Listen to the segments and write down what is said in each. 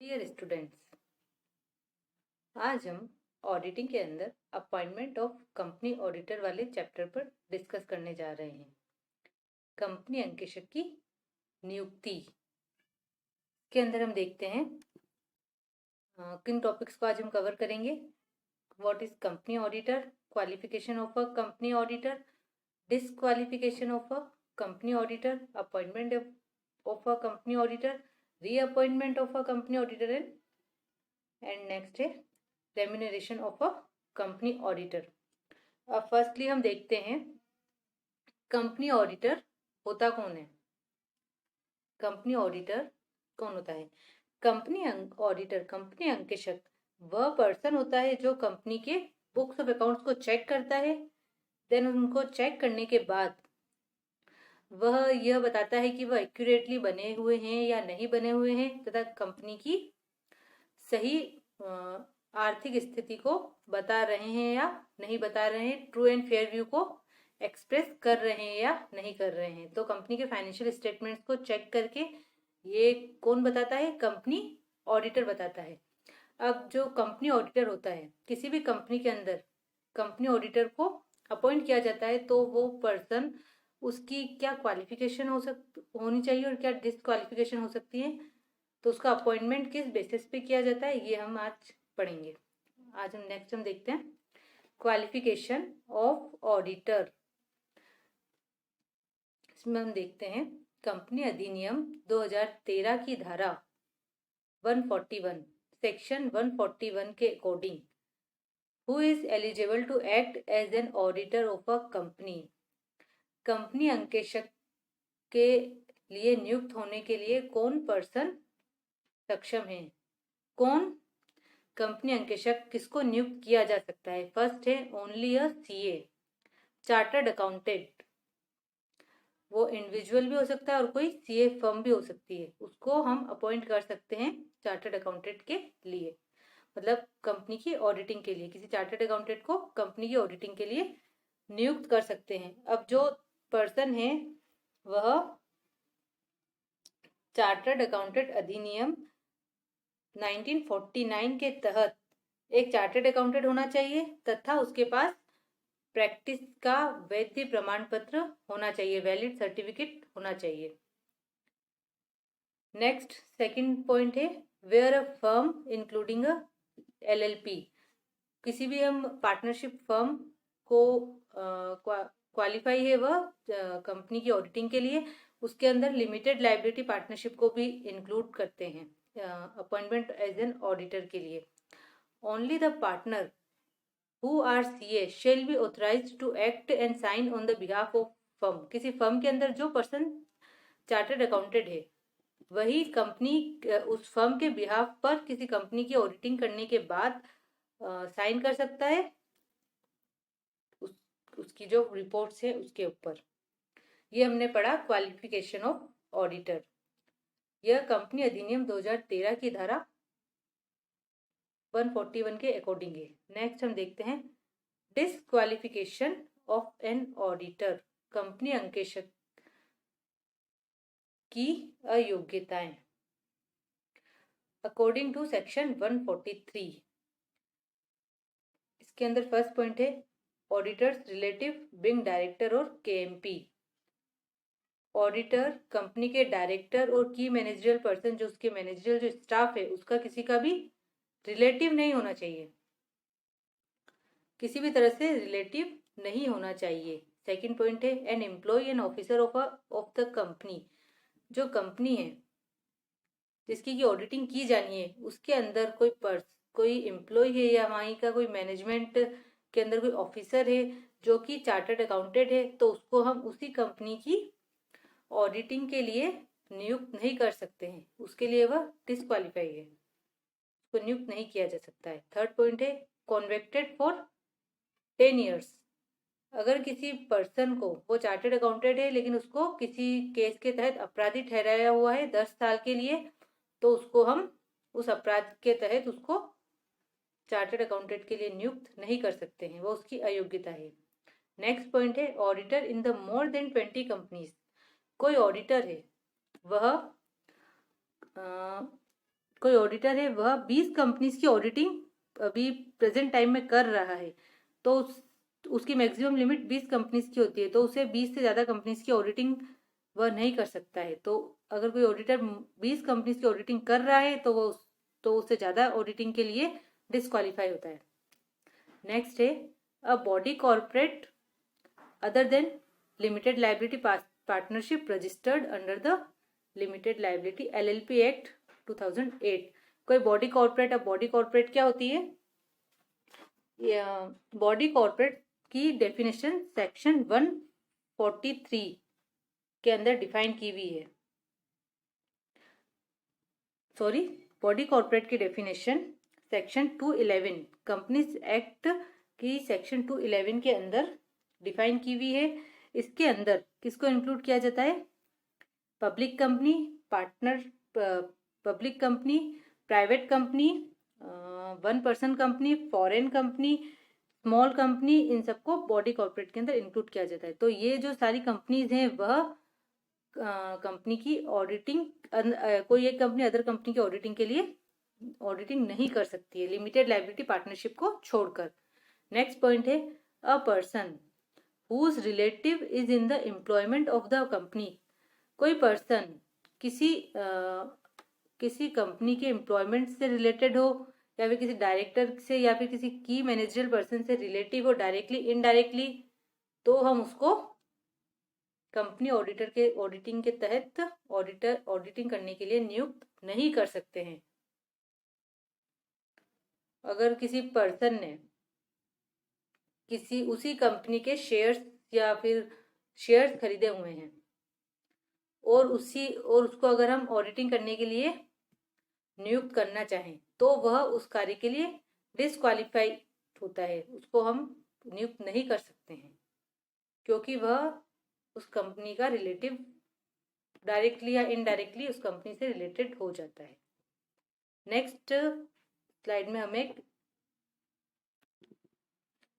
Dear students, आज हम auditing के अंदर अपॉइंटमेंट ऑफ कंपनी ऑडिटर वाले चैप्टर पर डिस्कस करने जा रहे हैं। कंपनी अंकेशक की नियुक्ति के अंदर हम देखते हैं किन टॉपिक्स को आज हम कवर करेंगे। What is company auditor, qualification of a company auditor, disqualification of a company auditor, appointment of a company auditor, reappointment of a company auditor and next है remuneration of a company auditor. अब firstly हम देखते हैं company auditor होता कौन है। Company auditor कौन होता है? कंपनी ऑडिटर, कंपनी अंकेशक वह पर्सन होता है जो कंपनी के बुक्स ऑफ अकाउंट्स को चेक करता है। देन उनको चेक करने के बाद वह यह बताता है कि वह एक्यूरेटली बने हुए हैं या नहीं बने हुए हैं, तथा कंपनी की सही आर्थिक स्थिति को बता रहे हैं या नहीं बता रहे हैं, ट्रू एंड फेयर व्यू को एक्सप्रेस कर रहे हैं या नहीं कर रहे हैं। तो कंपनी के फाइनेंशियल स्टेटमेंट्स को चेक करके ये कौन बताता है? कंपनी ऑडिटर बताता है। अब जो कंपनी ऑडिटर होता है, किसी भी कंपनी के अंदर कंपनी ऑडिटर को अपॉइंट किया जाता है तो वो पर्सन, उसकी क्या क्वालिफिकेशन होनी चाहिए और क्या डिसक्वालिफिकेशन हो सकती है, तो उसका अपॉइंटमेंट किस बेसिस पे किया जाता है, ये हम आज पढ़ेंगे। आज हम देखते हैं क्वालिफिकेशन ऑफ ऑडिटर। इसमें हम देखते हैं कंपनी अधिनियम 2013 की धारा 141 सेक्शन 141 के according who is eligible to act as an auditor of a company. Company अंकेशक के लिए नियुक्त होने के लिए कौन पर्सन सक्षम है? कौन कंपनी अंकेशक किसको नियुक्त किया जा सकता है? फर्स्ट है only a CA, chartered accountant. वो इंडिविजुअल भी हो सकता है और कोई सीए फर्म भी हो सकती है, उसको हम अपॉइंट कर सकते हैं चार्टर्ड अकाउंटेंट के लिए, मतलब कंपनी की ऑडिटिंग के लिए किसी चार्टर्ड अकाउंटेंट को कंपनी की ऑडिटिंग के लिए नियुक्त कर सकते हैं। अब जो पर्सन है वह चार्टर्ड अकाउंटेंट अधिनियम 1949 के तहत एक चार्टर्ड अकाउंटेंट होना चाहिए तथा उसके पास प्रैक्टिस का वैध प्रमाण पत्र होना चाहिए, वैलिड सर्टिफिकेट होना चाहिए। नेक्स्ट सेकंड पॉइंट है where a firm including a LLP. किसी भी हम पार्टनरशिप फर्म को क्वालिफाई है वह कंपनी की ऑडिटिंग के लिए, उसके अंदर लिमिटेड लाइबिलिटी पार्टनरशिप को भी इंक्लूड करते हैं अपॉइंटमेंट एज एन ऑडिटर के लिए। Only the partner who are CA shall be authorized to act and sign on the behalf of firm। किसी फर्म के अंदर जो पर्सन चार्टर्ड अकाउंटेंट है वही कंपनी उस फर्म के बिहाफ पर किसी कंपनी की ऑडिटिंग करने के बाद साइन कर सकता है उसकी जो रिपोर्ट्स है उसके ऊपर। ये हमने पढ़ा क्वालिफिकेशन ऑफ ऑडिटर। यह कंपनी अधिनियम 2013 की धारा 141 के अकॉर्डिंग है। नेक्स्ट हम देखते हैं disqualification of an auditor, company अंकेशक की अयोग्यताएं अकॉर्डिंग टू सेक्शन 143। इसके अंदर फर्स्ट पॉइंट है ऑडिटर्स रिलेटिव बिंग डायरेक्टर और केएमपी। ऑडिटर कंपनी के डायरेक्टर और की मैनेजरियल पर्सन, जो उसके मैनेजरियल जो स्टाफ है उसका किसी का भी रिलेटिव नहीं होना चाहिए, किसी भी तरह से रिलेटिव नहीं होना चाहिए। सेकंड पॉइंट है an employee and officer of the company. जो कंपनी है जिसकी की ऑडिटिंग की जानी है उसके अंदर कोई एम्प्लॉय है या वहीं का कोई मैनेजमेंट के अंदर कोई ऑफिसर है जो कि चार्टर्ड अकाउंटेंट है, तो उसको हम उसी कंपनी की ऑडिटिंग के लिए नियुक्त नहीं कर सकते हैं, उसके लिए वह डिसक्वालीफाई है, उसको नियुक्त नहीं किया जा सकता है। थर्ड पॉइंट है कॉन्वेक्टेड फॉर 10 ईयर्स। अगर किसी पर्सन को, वो चार्टर्ड अकाउंटेंट है लेकिन उसको किसी केस के तहत अपराधी ठहराया हुआ है 10 साल के लिए, तो उसको हम उस अपराध के तहत उसको चार्टर्ड अकाउंटेंट के लिए नियुक्त नहीं कर सकते हैं, वो उसकी अयोग्यता है। नेक्स्ट पॉइंट है auditor in the more than 20 companies. कोई ऑडिटर है वह कोई ऑडिटर है वह 20 कंपनीज की ऑडिटिंग अभी प्रेजेंट टाइम में कर रहा है, तो उसकी मैक्सिमम लिमिट 20 कंपनीज की होती है, तो उसे 20 से ज़्यादा कंपनीज की ऑडिटिंग वह नहीं कर सकता है। तो अगर कोई ऑडिटर 20 कंपनीज की ऑडिटिंग कर रहा है तो उससे ज़्यादा ऑडिटिंग के लिए डिस्क्वालीफाई होता है। नेक्स्ट है a body corporate other than limited liability partnership registered under the limited liability LLP act 2008। कोई बॉडी कॉर्पोरेट, अब बॉडी कॉर्पोरेट क्या होती है? बॉडी कॉर्पोरेट की डेफिनेशन सेक्शन 143 के अंदर डिफाइन की हुई है। सॉरी, बॉडी कॉर्पोरेट की डेफिनेशन सेक्शन 211 कंपनीज एक्ट की सेक्शन 211 के अंदर डिफाइन की हुई है। इसके अंदर किसको इंक्लूड किया जाता है? Public company, partner public company, private company, 1 person company, foreign company, small company, इन सबको बॉडी कॉर्पोरेट के अंदर इंक्लूड किया जाता है। तो ये जो सारी कंपनीज हैं वह कंपनी की ऑडिटिंग, कोई एक कंपनी अदर कंपनी की ऑडिटिंग के लिए ऑडिटिंग नहीं कर सकती है, लिमिटेड लाइबिलिटी पार्टनरशिप को छोड़कर। नेक्स्ट पॉइंट है a person whose relative is in the employment of the company. कोई पर्सन किसी कंपनी के एम्प्लॉयमेंट से रिलेटेड हो, या फिर किसी डायरेक्टर से या फिर किसी की मैनेजरियल पर्सन से रिलेटिव हो, डायरेक्टली इनडायरेक्टली, तो हम उसको कंपनी ऑडिटर के ऑडिटिंग के तहत ऑडिटिंग करने के लिए नियुक्त नहीं कर सकते हैं। अगर किसी पर्सन ने किसी उसी कंपनी के शेयर्स या फिर शेयर्स खरीदे हुए हैं और उसको अगर हम ऑडिटिंग करने के लिए नियुक्त करना चाहें तो वह उस कार्य के लिए डिस्क्वालीफाई होता है, उसको हम नियुक्त नहीं कर सकते हैं क्योंकि वह उस कंपनी का रिलेटिव डायरेक्टली या इनडायरेक्टली उस कंपनी से रिलेटेड हो जाता है। नेक्स्ट स्लाइड में हम एक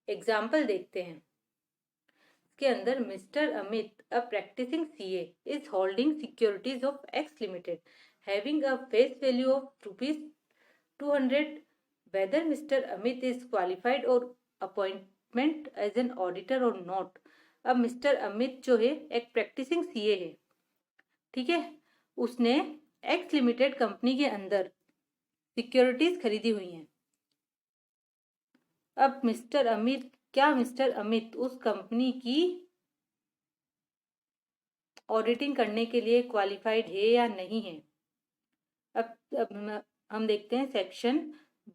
एग्जाम्पल देखते हैं। इसके अंदर mister Amit a practising CA is holding securities of X limited having a face value of ₹200 whether Mr. Amit is qualified or appointment as an auditor or not। अब मिस्टर अमित जो है एक प्रैक्टिसिंग CA है, ठीक है, उसने एक्स लिमिटेड कंपनी के अंदर सिक्योरिटीज खरीदी हुई हैं। अब मिस्टर अमित उस कंपनी की ऑडिटिंग करने के लिए क्वालिफाइड है या नहीं है? अब हम देखते हैं सेक्शन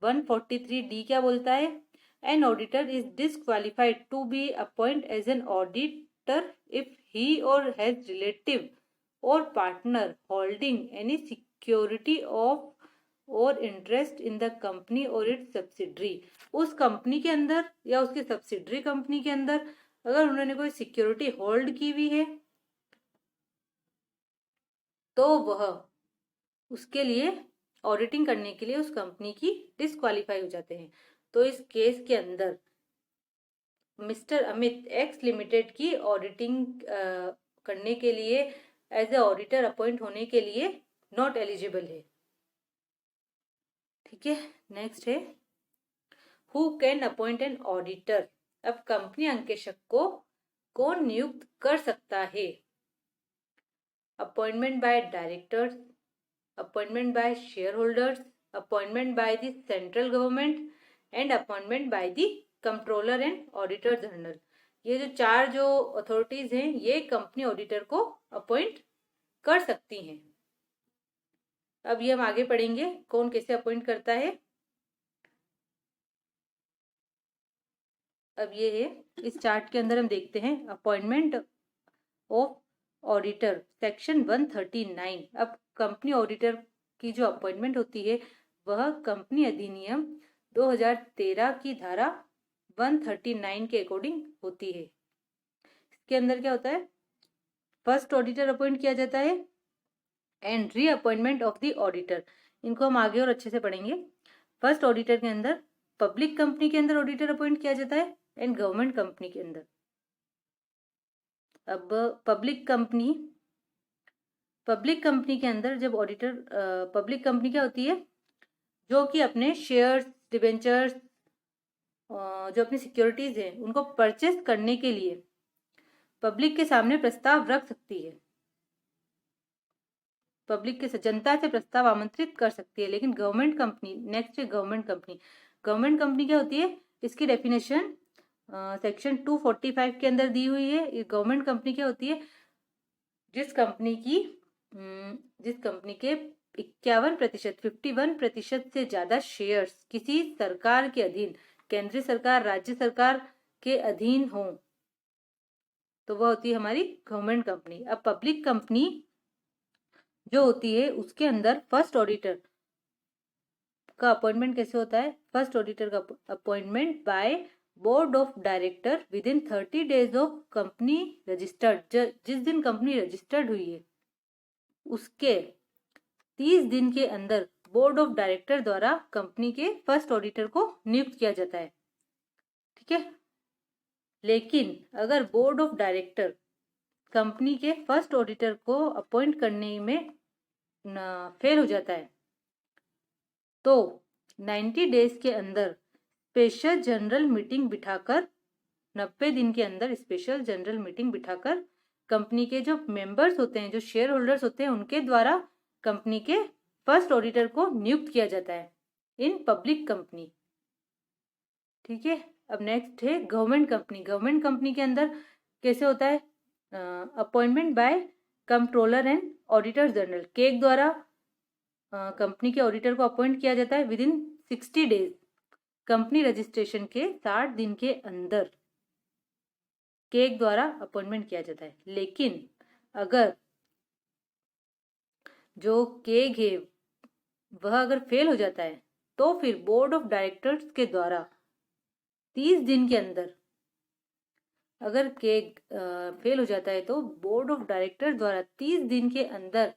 143D क्या बोलता है। An auditor is disqualified to be appoint as an auditor if he or has relative or partner holding any security of or interest in the company or its subsidiary. उस company के अंदर या उसकी subsidiary company के अंदर अगर उन्होंने कोई सिक्योरिटी होल्ड की हुई है तो वह उसके लिए ऑडिटिंग करने के लिए उस कंपनी की डिस्क्वालीफाई हो जाते हैं। तो इस केस के अंदर मिस्टर अमित एक्स लिमिटेड की ऑडिटिंग करने के लिए एज ए ऑडिटर अपॉइंट होने के लिए नॉट एलिजिबल है, ठीक है। नेक्स्ट है who can appoint an auditor. अब कंपनी अंकेशक को कौन नियुक्त कर सकता है? Appointment by directors, appointment by share holders, appointment by the central government and appointment by the controller and auditor general. ये जो 4 जो अथॉरिटीज हैं ये कंपनी ऑडिटर को अपॉइंट कर सकती हैं। अब ये हम आगे पढ़ेंगे कौन कैसे अपॉइंट करता है। अब ये है इस चार्ट के अंदर हम देखते हैं अपॉइंटमेंट ऑफ ऑडिटर सेक्शन 139। अब कंपनी ऑडिटर की जो अपॉइंटमेंट होती है वह कंपनी अधिनियम 2013 की धारा 139 के अकॉर्डिंग होती है। इसके अंदर क्या होता है? फर्स्ट ऑडिटर अपॉइंट किया जाता है and re appointment of the auditor. इनको हम आगे और अच्छे से पढ़ेंगे। फर्स्ट ऑडिटर के अंदर पब्लिक कंपनी के अंदर ऑडिटर अपॉइंट किया जाता है एंड गवर्नमेंट कंपनी के अंदर। अब पब्लिक कंपनी के अंदर जब ऑडिटर, पब्लिक कंपनी क्या होती है? जो कि अपने शेयर्स, डिबेंचर्स, जो अपनी सिक्योरिटीज हैं उनको परचेस करने के लिए पब्लिक के सामने प्रस्ताव रख सकती है, पब्लिक के जनता से प्रस्ताव आमंत्रित कर सकती है। लेकिन गवर्नमेंट कंपनी, नेक्स्ट है गवर्नमेंट कंपनी। गवर्नमेंट कंपनी क्या होती है, इसकी डेफिनेशन सेक्शन 245 के अंदर दी हुई है। गवर्नमेंट कंपनी क्या होती है, जिस कंपनी के 51%, 51% से ज्यादा शेयर्स किसी सरकार के अधीन, केंद्रीय सरकार, राज्य सरकार के अधीन हो, तो वह होती है हमारी गवर्नमेंट कंपनी। अब पब्लिक कंपनी जो होती है उसके अंदर फर्स्ट ऑडिटर का अपॉइंटमेंट कैसे होता है, फर्स्ट ऑडिटर का appointment bye board of director with in 30 days of company registered. जिस दिन कंपनी रजिस्टर्ड हुई है उसके 30 दिन के अंदर बोर्ड ऑफ डायरेक्टर द्वारा कंपनी के फर्स्ट ऑडिटर को नियुक्त किया जाता है। ठीक है, लेकिन अगर बोर्ड ऑफ डायरेक्टर कंपनी के फर्स्ट ऑडिटर को अपॉइंट करने में फेल हो जाता है तो 90 days के अंदर स्पेशल जनरल मीटिंग बिठाकर, 90 दिन के अंदर स्पेशल जनरल मीटिंग बिठाकर कंपनी के जो मेंबर्स होते हैं, जो शेयर होल्डर्स होते हैं, उनके द्वारा कंपनी के फर्स्ट ऑडिटर को नियुक्त किया जाता है इन पब्लिक कंपनी। ठीक है, अब नेक्स्ट है गवर्नमेंट कंपनी। गवर्नमेंट कंपनी के अंदर कैसे होता है, appointment bye controller and auditor general. Keg द्वारा कंपनी के ऑडिटर को अपॉइंट किया जाता है with in 60 days, company registration के 60 दिन के अंदर केग द्वारा अपॉइंटमेंट किया जाता है। लेकिन अगर जो केग है वह अगर फेल हो जाता है तो फिर बोर्ड ऑफ डायरेक्टर्स के द्वारा 30 दिन के अंदर, अगर केग फेल हो जाता है तो बोर्ड ऑफ डायरेक्टर द्वारा 30 दिन के अंदर,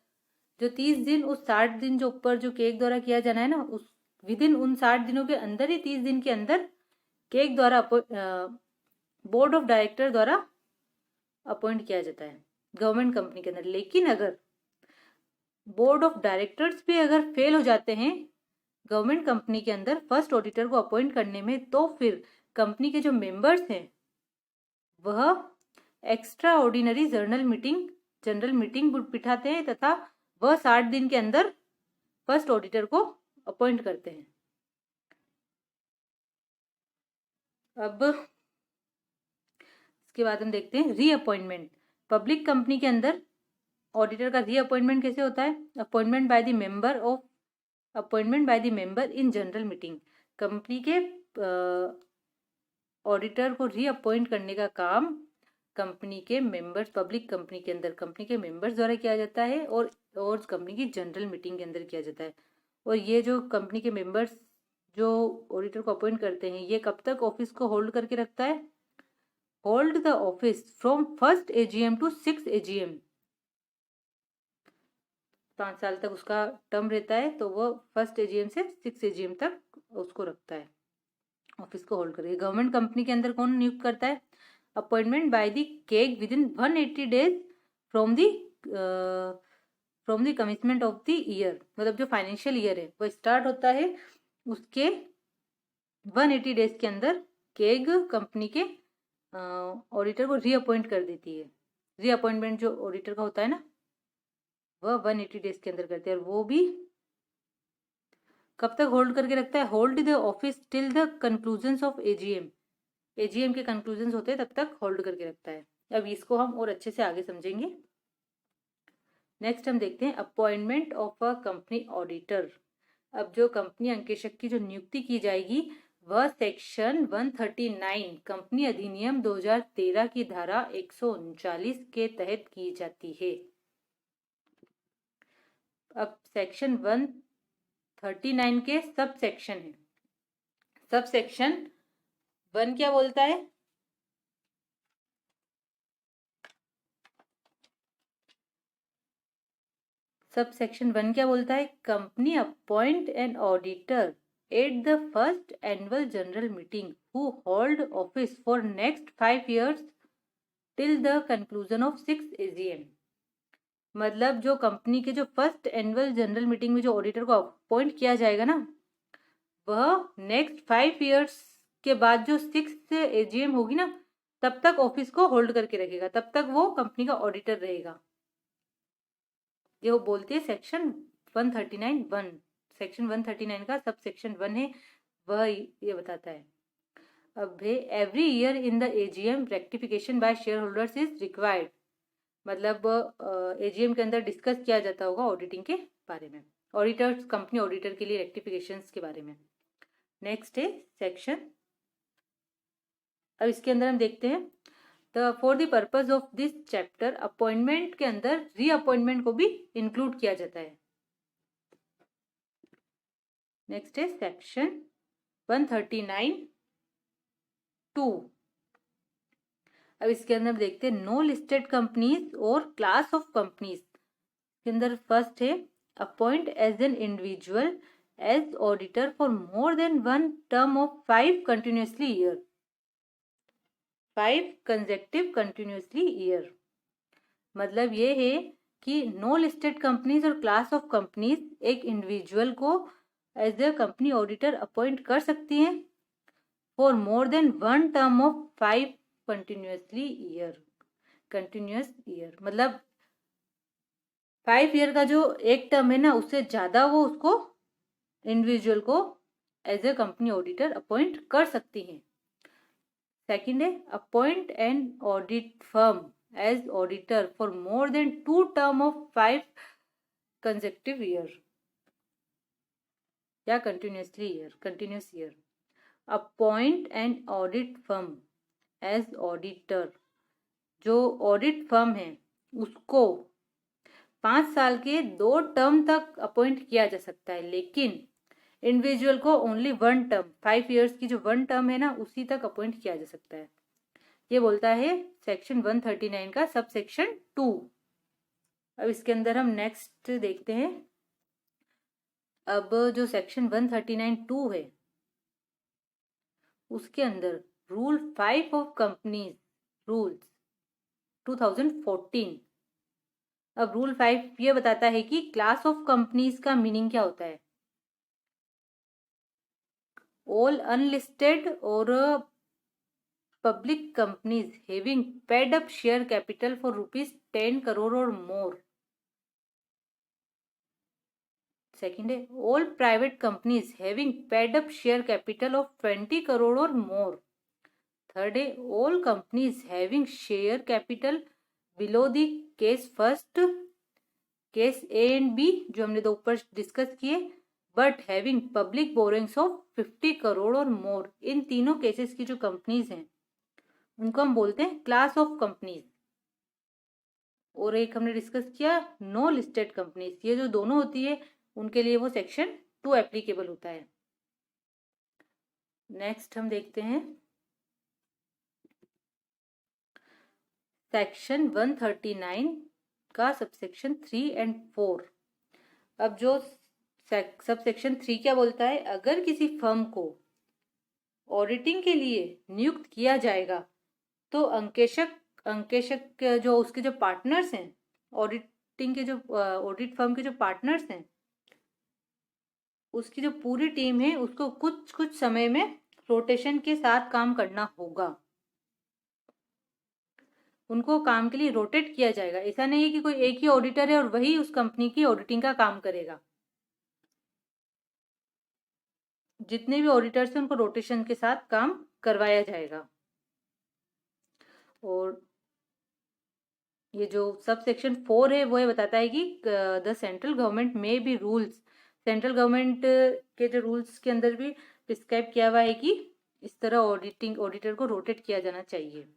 जो 30 दिन उस 60 दिन जो ऊपर जो केग द्वारा किया जाना है ना, उस विद इन उन 60 दिनों के अंदर ही 30 दिन के अंदर केग द्वारा बोर्ड ऑफ डायरेक्टर द्वारा अपॉइंट किया जाता है गवर्नमेंट कंपनी के अंदर। लेकिन अगर बोर्ड ऑफ डायरेक्टर्स भी अगर फेल हो जाते हैं गवर्नमेंट कंपनी के अंदर फर्स्ट ऑडिटर को अपॉइंट करने में, तो फिर कंपनी के जो मेंबर्स हैं वह एक्स्ट्रा ऑर्डिनरी जनरल मीटिंग बिठाते हैं तथा वह 60 दिन के अंदर फर्स्ट ऑडिटर को अपॉइंट करते हैं। अब इसके बाद हम देखते हैं रीअपॉइंटमेंट। पब्लिक कंपनी के अंदर ऑडिटर का रीअपॉइंटमेंट कैसे होता है, appointment by the member in general meeting. Company के ऑडिटर को रीअपॉइंट करने का काम कंपनी के मेंबर्स, पब्लिक कंपनी के अंदर कंपनी के मेंबर्स द्वारा किया जाता है और कंपनी की जनरल मीटिंग के अंदर किया जाता है। और ये जो कंपनी के मेंबर्स जो ऑडिटर को अपॉइंट करते हैं, ये कब तक ऑफिस को होल्ड करके रखता है, hold the office from 1st AGM to 6th AGM। 5 साल तक उसका टर्म रहता है, तो वो 1st AGM से 6th AGM तक उसको रखता है, ऑफिस को होल्ड करके। गवर्नमेंट कंपनी के अंदर कौन नियुक्त करता है, appointment by the keg with in 180 days from the commitment of the year. मतलब जो फाइनेंशियल ईयर है वो स्टार्ट होता है, उसके 180 days के अंदर केग कंपनी के ऑडिटर को रीअपॉइंट कर देती है। रीअपॉइंटमेंट जो ऑडिटर का होता है ना, वह 180 days के अंदर करते हैं। और वो भी कब तक होल्ड करके रखता है, hold the office till the conclusion of AGM। AGM के कंक्लूजन होते हैं तब तक होल्ड करके रखता है। अब इसको हम और अच्छे से आगे समझेंगे। नेक्स्ट हम देखते हैं appointment of a company auditor. अब जो कंपनी अंकेशक की जो नियुक्ति की जाएगी वह सेक्शन 139 कंपनी अधिनियम 2013 की धारा 139 के तहत की जाती है। अब सेक्शन 139 के सब सेक्शन है। सब सेक्शन 1 क्या बोलता है, सब सेक्शन 1 क्या बोलता है, company appoint an auditor at the first annual general meeting who hold office for next 5 years till the conclusion of 6th AGM। मतलब जो कंपनी के जो फर्स्ट एनुअल जनरल मीटिंग में जो ऑडिटर को अपॉइंट किया जाएगा ना, वह नेक्स्ट 5 years के बाद जो 6th AGM होगी ना, तब तक ऑफिस को होल्ड करके रखेगा, तब तक वो कंपनी का ऑडिटर रहेगा। ये वो बोलती है सेक्शन 139(1). सेक्शन 139 का सब सेक्शन 1 है, वह ये बताता है। अब है every year in the AGM rectification by share holders is required. मतलब AGM के अंदर डिस्कस किया जाता होगा ऑडिटिंग के बारे में, ऑडिटर्स कंपनी ऑडिटर के लिए रेक्टिफिकेशंस के बारे में। नेक्स्ट है सेक्शन, अब इसके अंदर हम देखते हैं for the purpose of this chapter appointment के अंदर रीअपॉइंटमेंट को भी इंक्लूड किया जाता है। नेक्स्ट है सेक्शन 139(2). अब इसके अंदर देखते हैं no listed companies or class of companies के अंदर फर्स्ट है appoint as an individual as auditor for more than 1 term of 5 continuously year, 5 consecutive continuously year। मतलब ये है कि no listed companies or class of companies एक individual को as a company auditor appoint कर सकती हैं for more than 1 term of 5 continuously year, continuous year. मतलब 5 year का जो एक टर्म है ना, उससे ज्यादा वो उसको इंडिविजुअल को as a company auditor appoint कर सकती हैं। सेकंड है appoint an audit firm as auditor for more than 2 term of 5 consecutive year या continuously year, continuous year. Appoint an audit firm as auditor, जो ऑडिट फर्म है उसको 5 साल के 2 term तक अपॉइंट किया जा सकता है, लेकिन इंडिविजुअल को ओनली 1 term, 5 years की जो 1 term है ना, उसी तक अपॉइंट किया जा सकता है। ये बोलता है सेक्शन 139 का सब सेक्शन 2। अब इसके अंदर हम नेक्स्ट देखते हैं। अब जो सेक्शन 139(2) है उसके अंदर रूल 5 ऑफ कंपनीज रूल्स 2014। अब रूल 5 ये बताता है कि क्लास ऑफ कंपनीज का मीनिंग क्या होता है। All unlisted or public companies having paid up share capital for ₹10 crore or more. Second है all private companies having paid up share capital of 20 crore or more. Third है all companies having share capital below the case first, case A and B जो हमने तो ऊपर discuss किए, but having public borrowings of 50 crore or मोर। इन तीनों cases की जो companies हैं उनको हम बोलते हैं क्लास ऑफ कंपनीज। और एक हमने डिस्कस किया नो लिस्टेड कंपनीज, ये जो दोनों होती है उनके लिए वो सेक्शन 2 एप्लीकेबल होता है। नेक्स्ट हम देखते हैं सेक्शन 139 का सबसेक्शन 3 and 4। अब जो सबसेक्शन 3 क्या बोलता है, अगर किसी फर्म को ऑडिटिंग के लिए नियुक्त किया जाएगा तो अंकेशक जो उसके जो पार्टनर्स हैं, ऑडिटिंग के जो ऑडिट फर्म के जो पार्टनर्स हैं, उसकी जो पूरी टीम है उसको कुछ समय में रोटेशन के साथ काम करना होगा। उनको काम के लिए रोटेट किया जाएगा। ऐसा नहीं है कि कोई एक ही ऑडिटर है और वही उस कंपनी की ऑडिटिंग का काम करेगा। जितने भी ऑडिटर्स हैं उनको रोटेशन के साथ काम करवाया जाएगा। और ये जो सब सेक्शन 4 है वो ये बताता है कि द सेंट्रल गवर्नमेंट में भी रूल्स, सेंट्रल गवर्नमेंट के जो रूल्स के अंदर भी प्रिस्क्राइब किया हुआ है कि इस तरह ऑडिटर को रोटेट किया जाना चाहिए।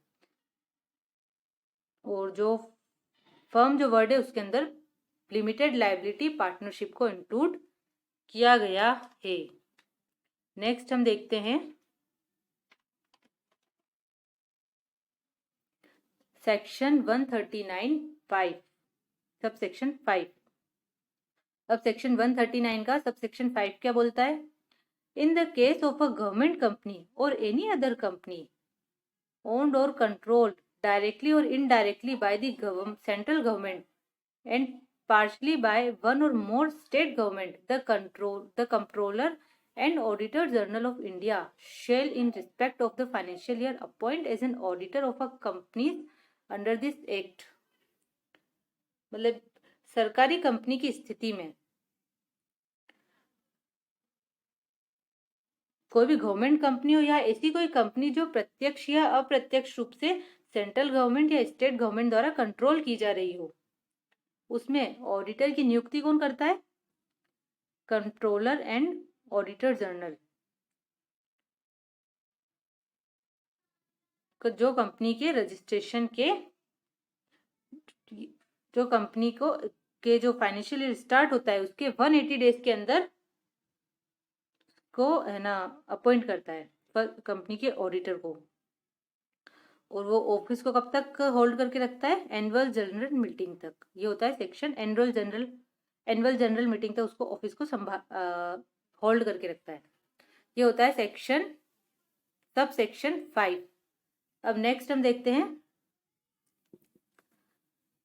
और जो फर्म जो वर्ड है उसके अंदर लिमिटेड लायबिलिटी पार्टनरशिप को इंक्लूड किया गया है। नेक्स्ट हम देखते हैं सेक्शन 139(5) सब सेक्शन 5। अब सेक्शन 139 का सब सेक्शन 5 क्या बोलता है, in the case of a government company और any other company owned or controlled directly or indirectly by the central government and partially by one or more state government, the comptroller and Auditor General of India shall in respect of the financial year appoint as an auditor of a company under this act। मतलब सरकारी company की स्थिति में कोई भी government company हो या ऐसी कोई कंपनी जो प्रत्यक्ष या अप्रत्यक्ष रूप से सेंट्रल गवर्नमेंट या स्टेट गवर्नमेंट द्वारा कंट्रोल की जा रही हो, उसमें ऑडिटर की नियुक्ति कौन करता है? Controller and auditor general. जो कंपनी के रजिस्ट्रेशन के जो कंपनी को के जो फाइनेंशियल ईयर स्टार्ट होता है उसके 180 डेज के अंदर को है ना अपॉइंट करता है कंपनी के ऑडिटर को, और वो ऑफिस को कब तक होल्ड करके रखता है? एनुअल जनरल मीटिंग तक। ये होता है सेक्शन एनुअल जनरल मीटिंग तक उसको ऑफिस को होल्ड करके रखता है। ये होता है सब सेक्शन 5। अब नेक्स्ट हम देखते हैं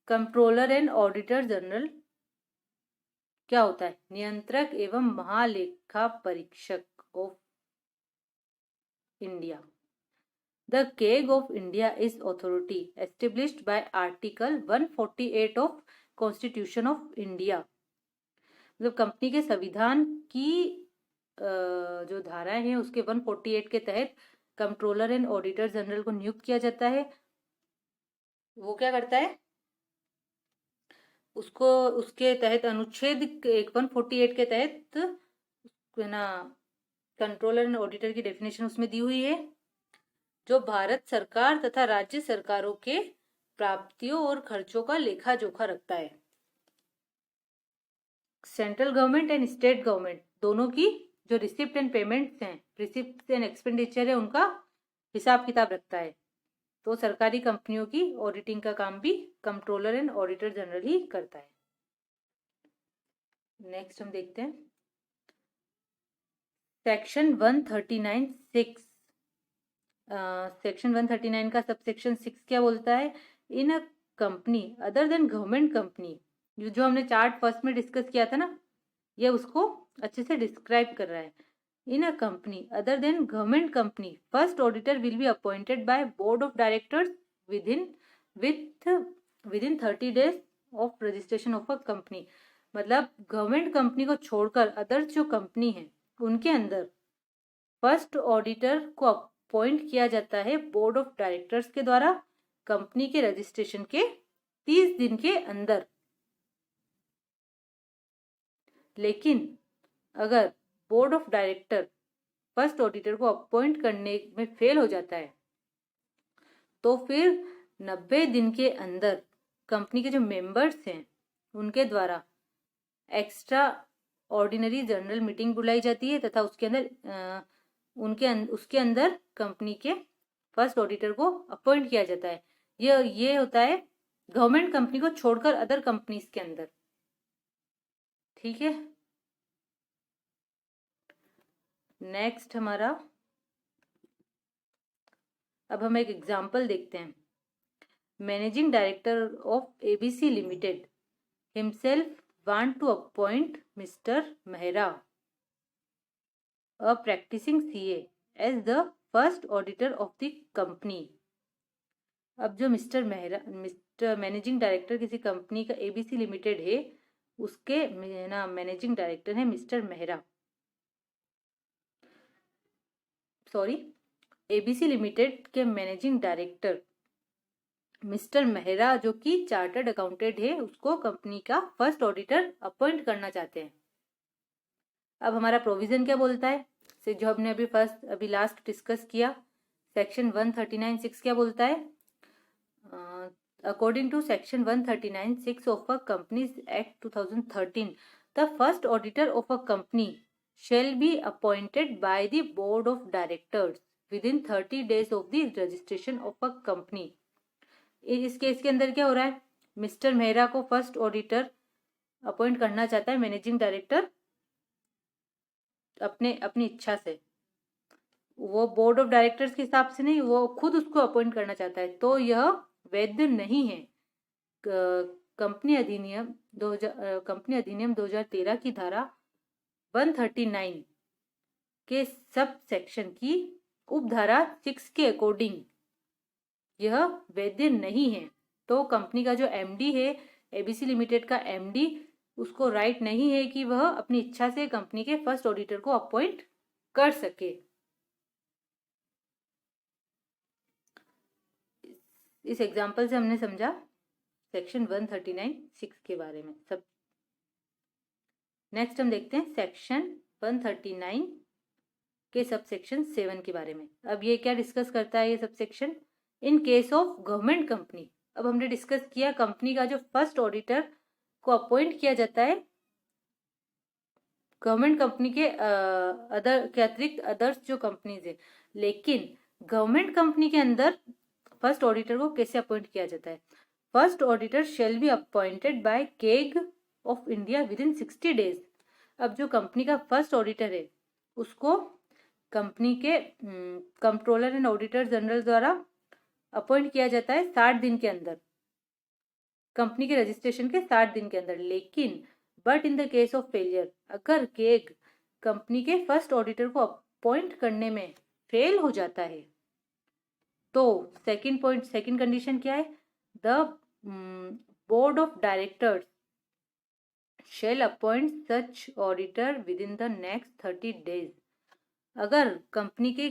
कंट्रोलर एंड ऑडिटर जनरल क्या होता है? नियंत्रक एवं महालेखा परीक्षक of India. The CAG of India is authority established by Article 148 of Constitution of India। मतलब कंपनी के संविधान की जो धाराएं हैं उसके 148 के तहत कंट्रोलर एंड ऑडिटर जनरल को नियुक्त किया जाता है। वो क्या करता है? उसको उसके तहत अनुच्छेद 148 के तहत ना कंट्रोलर एंड ऑडिटर की डेफिनेशन उसमें दी हुई है, जो भारत सरकार तथा राज्य सरकारों के प्राप्तियों और खर्चों का लेखा जोखा रखता है। Central government and state government दोनों की जो रिसिप्ट एंड पेमेंट्स हैं, रिसिप्ट एंड एक्सपेंडिचर है, उनका हिसाब किताब रखता है। तो सरकारी कंपनियों की ऑडिटिंग का काम भी कंट्रोलर एंड ऑडिटर जनरल ही करता है। नेक्स्ट हम देखते हैं सेक्शन 139(6). सेक्शन 139 का सब सेक्शन 6 क्या बोलता है? In a company other than government company, जो हमने चार्ट फर्स्ट में डिस्कस किया था ना, ये उसको अच्छे से डिस्क्राइब कर रहा है। In a company other than government company first auditor will be appointed by board of directors within 30 days of registration of a company. मतलब गवर्नमेंट कंपनी को छोड़कर अदर्स जो कंपनी है उनके अंदर फर्स्ट ऑडिटर को अपॉइंट किया जाता है बोर्ड ऑफ डायरेक्टर्स के द्वारा कंपनी के रजिस्ट्रेशन के 30 दिन के अंदर। लेकिन अगर board of director first auditor को अपॉइंट करने में फेल हो जाता है तो फिर 90 दिन के अंदर कंपनी के जो मेंबर्स हैं उनके द्वारा एक्स्ट्रा ऑर्डिनरी जनरल मीटिंग बुलाई जाती है तथा उसके अंदर कंपनी के फर्स्ट ऑडिटर को अपॉइंट किया जाता है। ये होता है गवर्नमेंट कंपनी को छोड़कर अदर कंपनीज के अंदर। ठीक है, नेक्स्ट हमारा, अब हम एक एग्जाम्पल देखते हैं। Managing director of ABC limited himself want to appoint mister Mehra, a practising CA, as the first auditor of the company. अब जो मिस्टर मैनेजिंग डायरेक्टर किसी कंपनी का ABC लिमिटेड है, उसके मैनेजिंग डायरेक्टर है मिस्टर मेहरा। ABC लिमिटेड के managing director mister Mehra जो कि चार्टर्ड अकाउंटेंट है, उसको कंपनी का फर्स्ट ऑडिटर अपॉइंट करना चाहते हैं। अब हमारा प्रोविजन क्या बोलता है, से जो हमने अभी लास्ट डिस्कस किया, सेक्शन 139(6) क्या बोलता है? According to section 139(6) of a companies act 2013, the first auditor of a company shall be appointed by the board of directors within 30 days of the registration of a company। इस case के अंदर क्या हो रहा है? मिस्टर मेहरा को first auditor appoint करना चाहता है मैनेजिंग डायरेक्टर अपनी इच्छा से, वो बोर्ड ऑफ डायरेक्टर्स के हिसाब से नहीं, वो खुद उसको अपॉइंट करना चाहता है, तो यह वैध नहीं है। कंपनी अधिनियम 2013 की धारा 139 के सब सेक्शन की उपधारा 6 के अकॉर्डिंग यह वैध नहीं है। तो कंपनी का जो एमडी है, एबीसी लिमिटेड का एमडी, उसको राइट नहीं है कि वह अपनी इच्छा से कंपनी के फर्स्ट ऑडिटर को अपॉइंट कर सके। इस एग्जाम्पल से हमने समझा सेक्शन 139(6) के बारे में सब। नेक्स्ट हम देखते हैं सेक्शन 139 के सब सेक्शन 7 के बारे में। अब ये क्या डिस्कस करता है ये sub section? In case of government company. अब हमने डिस्कस किया कंपनी का जो फर्स्ट ऑडिटर को अपॉइंट किया जाता है गवर्नमेंट कंपनी के अतिरिक्त अदर्स जो कंपनीज है, लेकिन गवर्नमेंट कंपनी के अंदर फर्स्ट ऑडिटर को कैसे अपॉइंट किया जाता है? First auditor shall be appointed bye keg of India with in 60 days. अब जो कंपनी का फर्स्ट ऑडिटर है उसको कंपनी के कंट्रोलर एंड ऑडिटर जनरल द्वारा अपॉइंट किया जाता है 60 दिन के अंदर, कंपनी के रजिस्ट्रेशन के 60 दिन के अंदर। लेकिन but in the case of failure, अगर केग कंपनी के फर्स्ट ऑडिटर को अपॉइंट करने में फेल हो जाता है तो सेकंड कंडीशन क्या है? The board of directors shall appoint such auditor with in the next 30 days. अगर कंपनी के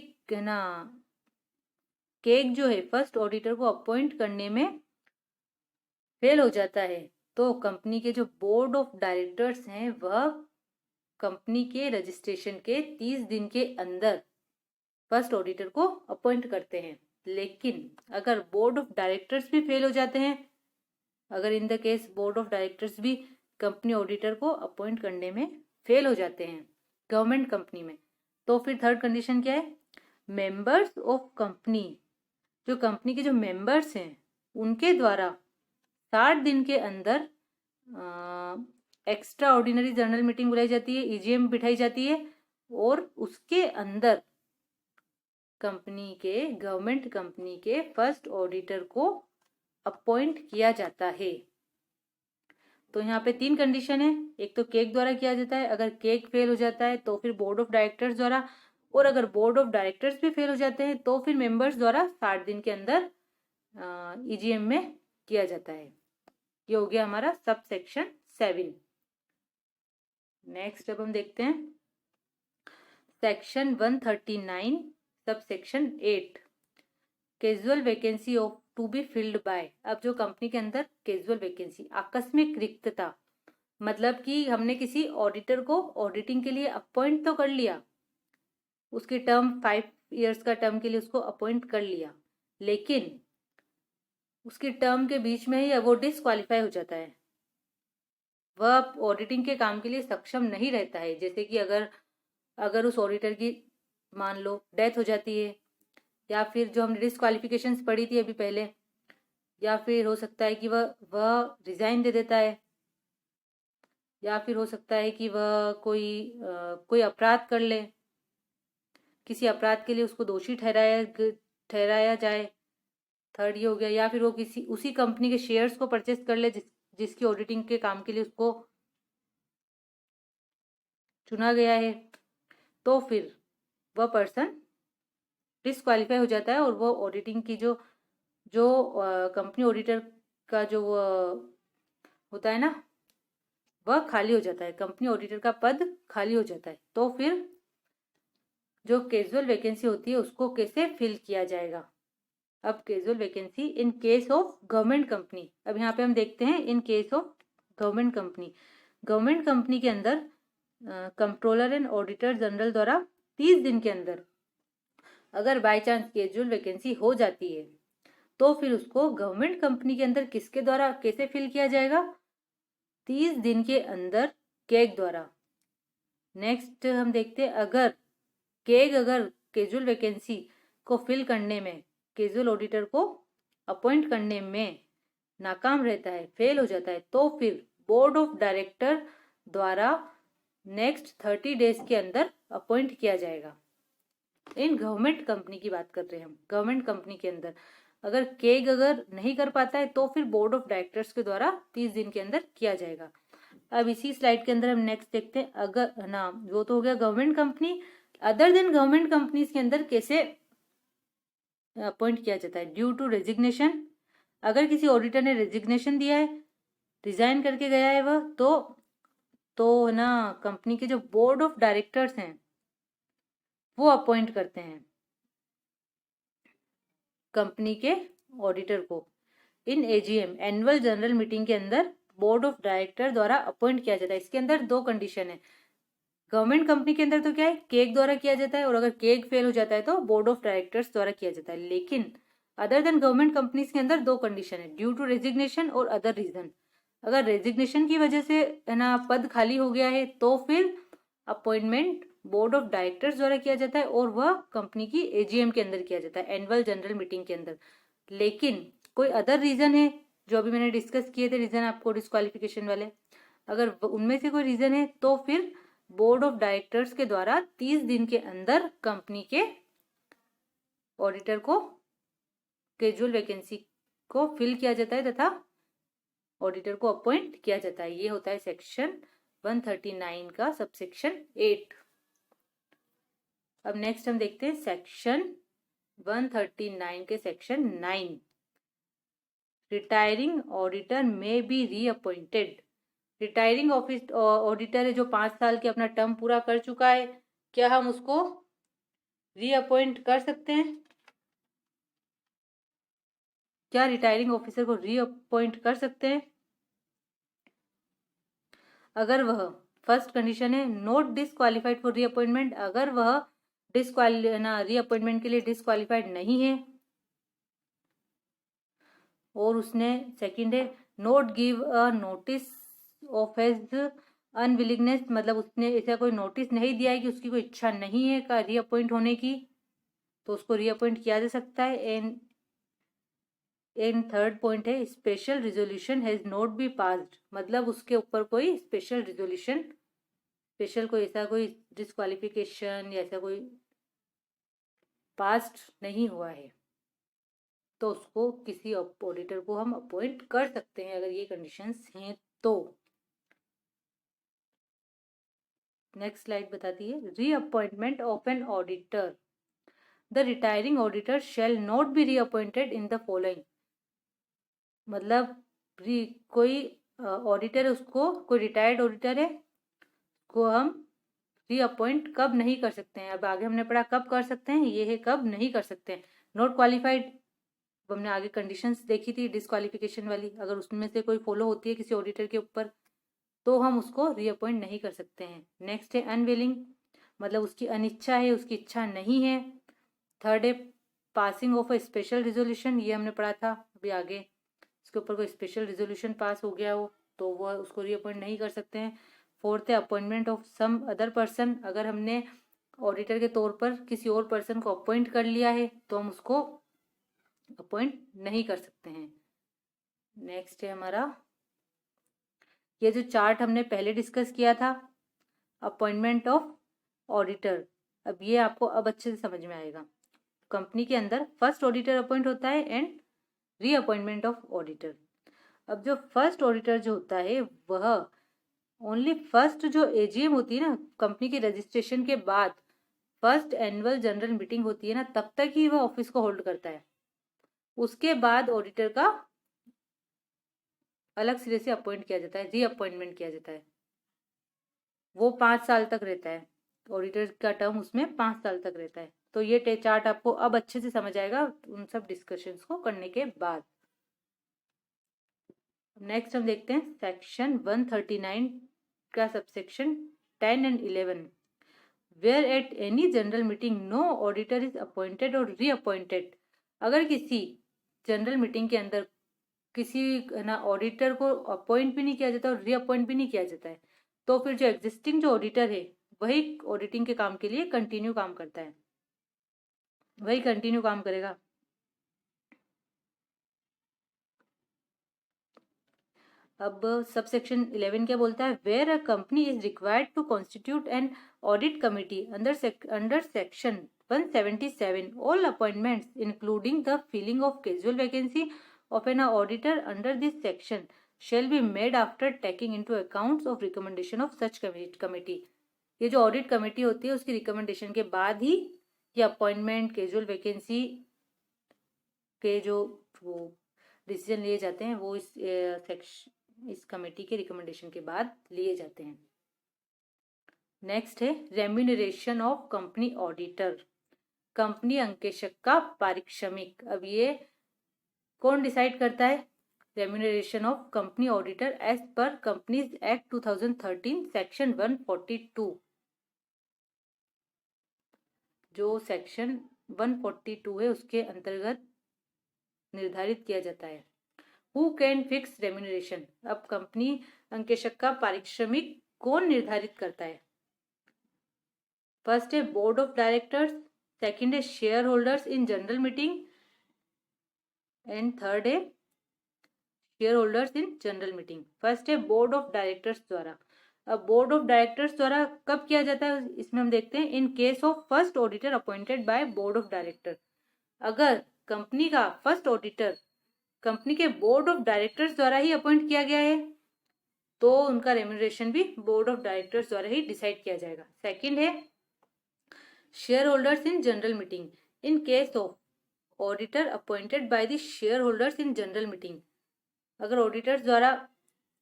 केग जो है फर्स्ट ऑडिटर को अपॉइंट करने में फेल हो जाता है तो कंपनी के जो बोर्ड ऑफ डायरेक्टर्स हैं वह कंपनी के रजिस्ट्रेशन के 30 दिन के अंदर फर्स्ट ऑडिटर को अपॉइंट करते हैं। लेकिन अगर बोर्ड ऑफ डायरेक्टर्स भी फेल हो जाते हैं, अगर इन the case board of directors भी कंपनी ऑडिटर को अपॉइंट करने में फेल हो जाते हैं गवर्नमेंट कंपनी में, तो फिर थर्ड कंडीशन क्या है? मेंबर्स ऑफ कंपनी, जो कंपनी के जो मेंबर्स हैं उनके द्वारा 60 दिन के अंदर एक्स्ट्रा ऑर्डिनरी जनरल मीटिंग बुलाई जाती है, ईजीएम बिठाई जाती है और उसके अंदर गवर्नमेंट कंपनी के फर्स्ट ऑडिटर को अपॉइंट किया जाता है। तो यहाँ पे 3 कंडीशन है। एक तो केग द्वारा किया जाता है, अगर केग फेल हो जाता है तो फिर बोर्ड ऑफ डायरेक्टर्स द्वारा, और अगर बोर्ड ऑफ डायरेक्टर्स भी फेल हो जाते हैं तो फिर मेंबर्स द्वारा 60 दिन के अंदर ईजीएम में किया जाता है। ये हो गया हमारा सब सेक्शन 7। नेक्स्ट अब हम देखते हैं section 139 sub section 8, casual vacancy of to be filled by. अब जो कंपनी के अंदर कैजुअल वैकेंसी, आकस्मिक रिक्तता, मतलब कि हमने किसी ऑडिटर को ऑडिटिंग के लिए अपॉइंट तो कर लिया, उसकी टर्म 5 इयर्स का टर्म के लिए उसको अपॉइंट कर लिया, लेकिन उसकी टर्म के बीच में ही वो डिस्क्वालीफाई हो जाता है, वह ऑडिटिंग के काम के लिए सक्षम नहीं रहता है। जैसे कि अगर उस ऑडिटर की मान लो डेथ हो जाती है, या फिर जो हमने डिस्क्वालिफिकेशंस पढ़ी थी अभी पहले, या फिर हो सकता है कि वह रिजाइन दे देता है, या फिर हो सकता है कि वह कोई अपराध कर ले, किसी अपराध के लिए उसको दोषी ठहराया जाए, थर्ड ये हो गया, या फिर वो उसी कंपनी के शेयर्स को परचेस कर ले जिसकी ऑडिटिंग के काम के लिए उसको चुना गया है, तो फिर वह पर्सन डिस्क्वालीफाई हो जाता है और वो ऑडिटिंग की जो कंपनी ऑडिटर का जो होता है ना, वह खाली हो जाता है, कंपनी ऑडिटर का पद खाली हो जाता है। तो फिर जो कैजुअल वैकेंसी होती है उसको कैसे फिल किया जाएगा? अब casual vacancy in case of government company. अब यहाँ पे हम देखते हैं in case of government company. Government company के अंदर कंट्रोलर एंड ऑडिटर जनरल द्वारा 30 दिन के अंदर अगर बाय चांस कैजुअल वैकेंसी हो जाती है तो फिर उसको गवर्नमेंट कंपनी के अंदर किसके द्वारा कैसे फिल किया जाएगा? 30 दिन के अंदर केग द्वारा। नेक्स्ट हम देखते हैं अगर कैजुअल वैकेंसी को फिल करने में, कैजुअल ऑडिटर को अपॉइंट करने में नाकाम रहता है, फेल हो जाता है, तो फिर बोर्ड ऑफ डायरेक्टर द्वारा नेक्स्ट 30 डेज के अंदर अपॉइंट किया जाएगा। इन गवर्नमेंट कंपनी की बात कर रहे हैं हम। गवर्नमेंट कंपनी के अंदर अगर केग नहीं कर पाता है तो फिर बोर्ड ऑफ डायरेक्टर्स के द्वारा 30 दिन के अंदर किया जाएगा। अब इसी स्लाइड के अंदर हम नेक्स्ट देखते हैं, अगर ना वो तो हो गया government company. Other than government companies के अंदर कैसे अपॉइंट किया जाता है? ड्यू टू रेजिग्नेशन, अगर किसी ऑडिटर ने रेजिग्नेशन दिया है, रिजाइन करके गया है वह, तो ना कंपनी के जो बोर्ड ऑफ डायरेक्टर्स हैं वो अपॉइंट करते हैं कंपनी के ऑडिटर को। इन एजीएम, एनुअल जनरल मीटिंग के अंदर बोर्ड ऑफ डायरेक्टर द्वारा अपॉइंट किया जाता है। इसके अंदर दो कंडीशन है। गवर्नमेंट कंपनी के अंदर तो क्या है, केग द्वारा किया जाता है, और अगर केग फेल हो जाता है तो बोर्ड ऑफ डायरेक्टर्स द्वारा किया जाता है। लेकिन अदर देन गवर्नमेंट कंपनीज के अंदर दो कंडीशन है, ड्यू टू रेजिग्नेशन और अदर रीजन। अगर रेजिग्नेशन की वजह से है ना पद खाली हो गया है तो फिर अपॉइंटमेंट बोर्ड ऑफ डायरेक्टर्स द्वारा किया जाता है, और वह कंपनी की एजीएम के अंदर किया जाता है, एनुअल जनरल मीटिंग के अंदर। लेकिन कोई अदर रीजन है, जो अभी मैंने डिस्कस किए थे रीजन आपको डिस्क्वालिफिकेशन वाले, अगर उनमें से कोई रीजन है तो फिर बोर्ड ऑफ डायरेक्टर्स के द्वारा 30 दिन के अंदर कंपनी के ऑडिटर को कैजुअल वैकेंसी को फिल किया जाता है तथा ऑडिटर को अपॉइंट किया जाता है। ये होता है सेक्शन 139 का सबसेक्शन 8। अब नेक्स्ट हम देखते हैं सेक्शन 139 के सेक्शन 9। रिटायरिंग ऑडिटर में बी रीअपॉइंटेड। रिटायरिंग ऑडिटर है जो 5 साल के अपना टर्म पूरा कर चुका है, क्या हम उसको रीअपॉइंट कर सकते हैं? क्या रिटायरिंग ऑफिसर को रीअपॉइंट कर सकते हैं? अगर वह, फर्स्ट कंडीशन है नॉट डिसक्वालिफाइड फॉर रीअपॉइंटमेंट, अगर वह रीअपॉइंटमेंट के लिए डिसक्वालिफाइड नहीं है, और उसने सेकंड है note give a notice of his unwillingness, मतलब उसने ऐसा कोई नोटिस नहीं दिया है कि उसकी कोई इच्छा नहीं है का रीअपॉइंट होने की, तो उसको रीअपॉइंट किया जा सकता है। एंड थर्ड पॉइंट है special resolution has not be passed, मतलब उसके ऊपर कोई स्पेशल रिजोल्यूशन, स्पेशल कोई ऐसा कोई डिस्क्वालिफिकेशन या ऐसा कोई पास्ड नहीं हुआ है, तो उसको किसी ऑडिटर को हम अपॉइंट कर सकते हैं अगर ये कंडीशंस हैं तो। नेक्स्ट स्लाइड बताती है reappointment of an auditor. The retiring auditor shall not be reappointed in the following, मतलब कोई ऑडिटर है, उसको कोई रिटायर्ड ऑडिटर है को हम रीअपॉइंट कब नहीं कर सकते हैं। अब आगे हमने पढ़ा कब कर सकते हैं, ये है कब नहीं कर सकते हैं। नॉट क्वालिफाइड, हमने आगे कंडीशंस देखी थी डिस्क्वालिफिकेशन वाली, अगर उसमें से कोई फॉलो होती है किसी ऑडिटर के ऊपर तो हम उसको रीअपॉइंट नहीं कर सकते हैं। नेक्स्ट है अनविलिंग, मतलब उसकी अनिच्छा है, उसकी इच्छा नहीं है। थर्ड है passing of a special resolution, ये हमने पढ़ा था अभी आगे, उसके ऊपर कोई स्पेशल रिजोल्यूशन पास हो गया हो तो वह उसको रीअपॉइंट नहीं कर सकते हैं। फोर्थ है appointment of some other person, अगर हमने ऑडिटर के तौर पर किसी और पर्सन को अपॉइंट कर लिया है तो हम उसको अपॉइंट नहीं कर सकते हैं। नेक्स्ट है हमारा ये जो चार्ट हमने पहले डिस्कस किया था अपॉइंटमेंट ऑफ ऑडिटर, अब ये आपको अब अच्छे से समझ में आएगा। कंपनी के अंदर फर्स्ट ऑडिटर अपॉइंट होता है एंड रीअपॉइंटमेंट ऑफ ऑडिटर। अब जो फर्स्ट ऑडिटर जो होता है वह ओनली फर्स्ट जो एजीएम होती है ना कंपनी के रजिस्ट्रेशन के बाद, फर्स्ट एनुअल जनरल मीटिंग होती है ना, तब तक ही वह ऑफिस को होल्ड करता है। उसके बाद ऑडिटर का अलग सिरे से अपॉइंट किया जाता है, रीअपॉइंटमेंट किया जाता है। वो 5 साल तक रहता है, ऑडिटर का टर्म उसमें 5 साल तक रहता है। तो ये चार्ट आपको अब अच्छे से समझ आएगा उन सब डिस्कशंस को करने के बाद। नेक्स्ट हम देखते हैं सेक्शन 139 का subsection 10 and 11। Where at any general meeting no auditor is appointed or reappointed, अगर किसी जनरल मीटिंग के अंदर किसी ना ऑडिटर को अपॉइंट भी नहीं किया जाता और रीअपॉइंट भी नहीं किया जाता है, तो फिर जो एग्जिस्टिंग जो ऑडिटर है वही ऑडिटिंग के काम के लिए कंटिन्यू काम करता है, वही कंटिन्यू काम करेगा। अब सबसेक्शन 11 क्या बोलता है, where a company is required to constitute an audit committee under section 177, all appointments including the filling of casual vacancy of an auditor under this section shall be made after taking into account of recommendation of such committee। ये जो audit committee होती है उसकी recommendation के बाद ही ये appointment, casual vacancy के जो वो डिसीजन लिए जाते हैं वो इस कमेटी के रिकमेंडेशन के बाद लिए जाते हैं। नेक्स्ट है remuneration of company auditor, company अंकेशक का पारिश्रमिक। अब ये कौन डिसाइड करता है? Remuneration of company auditor as per companies act 2013 section 142। जो सेक्शन 142 है उसके अंतर्गत निर्धारित किया जाता है। Who can fix remuneration? अब कंपनी अंकेशक का पारिश्रमिक कौन निर्धारित करता है? फर्स्ट है बोर्ड ऑफ डायरेक्टर्स, सेकंड है shareholders in general meeting and third है shareholders in general meeting. First है बोर्ड ऑफ डायरेक्टर्स द्वारा। अब बोर्ड ऑफ डायरेक्टर्स द्वारा कब किया जाता है इसमें हम देखते हैं, in case of first auditor appointed by board of director. अगर कंपनी का फर्स्ट ऑडिटर कंपनी के बोर्ड ऑफ डायरेक्टर्स द्वारा ही अपॉइंट किया गया है तो उनका रेम्यूनरेशन भी बोर्ड ऑफ डायरेक्टर्स द्वारा ही डिसाइड किया जाएगा। सेकंड है shareholders in general meeting, in case of auditor appointed by the share holders in general meeting. अगर ऑडिटर्स द्वारा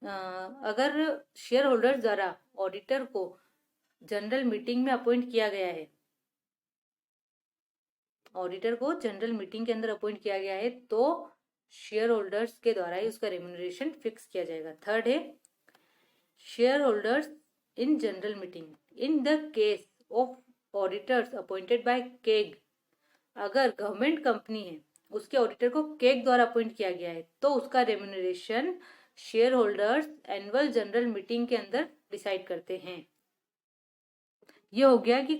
अगर शेयर होल्डर्स द्वारा ऑडिटर को जनरल मीटिंग में अपॉइंट किया गया है, ऑडिटर को जनरल मीटिंग के अंदर अपॉइंट किया गया है तो शेयर होल्डर्स के द्वारा ही उसका रेम्यूनरेशन फिक्स किया जाएगा। थर्ड है shareholders in general meeting, in the case of auditors appointed by keg. अगर गवर्नमेंट कंपनी है उसके ऑडिटर को केग द्वारा अपॉइंट किया गया है तो उसका remuneration share holders annual general meeting के अंदर डिसाइड करते हैं। ये हो गया कि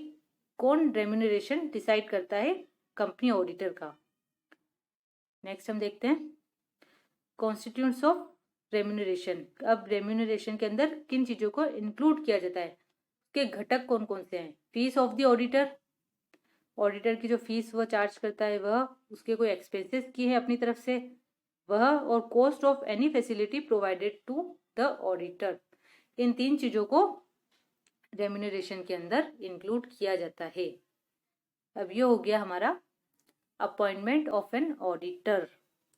कौन रेम्यूनरेशन डिसाइड करता है कंपनी ऑडिटर का। नेक्स्ट हम देखते हैं कॉन्स्टिट्यूएंट्स ऑफ रेम्यूनरेशन। अब रेम्यूनरेशन के अंदर किन चीजों को इंक्लूड किया जाता है, उसके घटक कौन कौन से हैं? Fees of the auditor, auditor की जो फीस वह चार्ज करता है वह, उसके कोई एक्सपेंसेस की है अपनी तरफ से वह, और cost of any facility provided to the auditor. इन तीन चीजों को रेम्यूनरेशन के अंदर इंक्लूड किया जाता है। अब ये हो गया हमारा appointment of an auditor,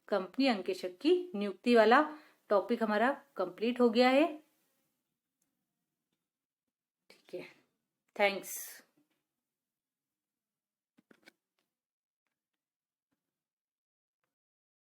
company अंकेशक की नियुक्ति वाला टॉपिक हमारा कंप्लीट हो गया है। ठीक है, थैंक्स।